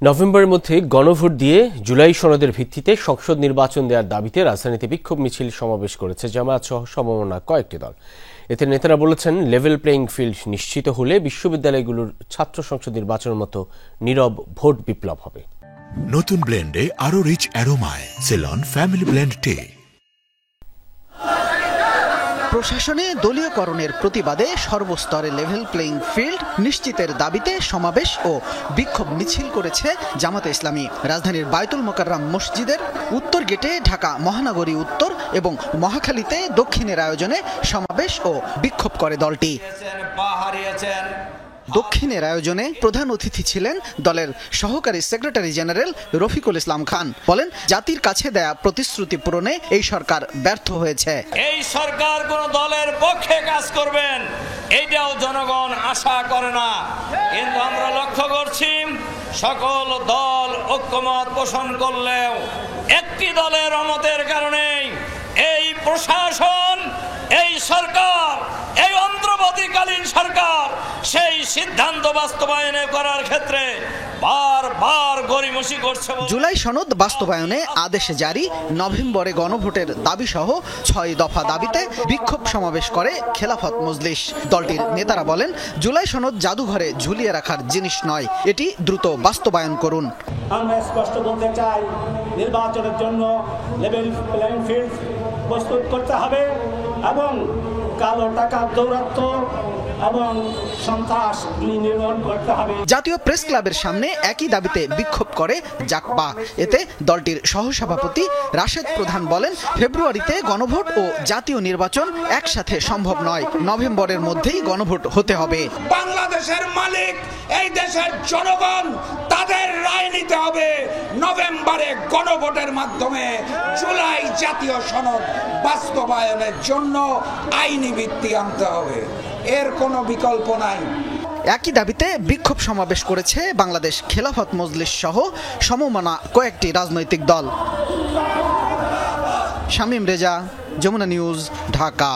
নভেম্বরের মধ্যে গণভোট দিয়ে জুলাই সনদের ভিত্তিতে সংসদ নির্বাচন দেওয়ার দাবিতে রাজধানীতে বিক্ষোভ মিছিল সমাবেশ করেছে জামায়াত সহ সমমনা কয়েকটি দল। এতে নেতারা বলেছেন, লেভেল প্লেইং ফিল্ড নিশ্চিত হলে বিশ্ববিদ্যালয়গুলোর ছাত্র সংসদ নির্বাচনের মতো নীরব ভোট বিপ্লব হবে। নতুন ব্লেন্ডে আরো রিচ অ্যারোমায় সেলন ফ্যামিলি ব্লেন্ড টে। প্রশাসনে দলীয়করণের প্রতিবাদে সর্বস্তরে লেভেল প্লেইং ফিল্ড নিশ্চিতের দাবিতে সমাবেশ ও বিক্ষোভ মিছিল করেছে জামাতে ইসলামী। রাজধানীর বায়তুল মোকাররম মসজিদের উত্তর গেটে, ঢাকা মহানগরী উত্তর এবং মহাখালীতে দক্ষিণের আয়োজনে সমাবেশ ও বিক্ষোভ করে দলটি। দক্ষিণের আয়োজনে প্রধান অতিথি ছিলেন দলের সহকারী সেক্রেটারি জেনারেল রফিকুল ইসলাম খান। বলেন, জাতির কাছে দেয়া প্রতিশ্রুতি পূরণে এই সরকার ব্যর্থ হয়েছে। এই সরকার কোন দলের পক্ষে কাজ করবেন এইটাও জনগণ আশা করে না, কিন্তু আমরা লক্ষ্য করছি সকল দল ঐক্যমত পোষণ করলেও একটি দলের অমতের কারণে এই প্রশাসন, এই সরকার, এই অন্তর্বর্তীকালীন সরকার সেই সিদ্ধান্ত বাস্তবায়নে করার ক্ষেত্রে বারবার গড়িমসি করছে। জুলাই সনদ বাস্তবায়নে আদেশ জারি, নভেম্বরে গণভোটের দাবি সহ ৬ দফা দাবিতে বিক্ষোভ সমাবেশ করে খেলাফত মজলিস। দলটির নেতারা বলেন, জুলাই সনদ জাদুঘরে ঝুলিয়ে রাখার জিনিস নয়, এটি দ্রুত বাস্তবায়ন করুন। আমরা স্পষ্ট বলতে চাই, নির্বাচনের জন্য লেভেল প্লেইং ফিল্ড প্রস্তুত করতে হবে এবং কালো টাকা দৌরাত্ম্য এবং সন্ত্রাস নির্মূল করতে হবে। জাতীয় প্রেস ক্লাবের সামনে একই দাবিতে বিক্ষোভ করে জাকপা। এতে দলটির সহসভাপতি রাশেদ প্রধান বলেন, ফেব্রুয়ারিতে গণভোট ও জাতীয় নির্বাচন একসাথে সম্ভব নয়, নভেম্বরের মধ্যেই গণভোট হতে হবে। বাংলাদেশের মালিক এই দেশের জনগণ, তাদের রায় নিতে হবে। নভেম্বরে গণভোটের মাধ্যমে জুলাই জাতীয় সনদ বাস্তবায়নের জন্য আইনি ভিত্তি আনতে হবে, এর কোনো বিকল্প নাই। একই দাবিতে বিক্ষোভ সমাবেশ করেছে বাংলাদেশ খেলাফত মজলিস সহ সমমনা কয়েকটি রাজনৈতিক দল। শামীম রেজা, যমুনা নিউজ, ঢাকা।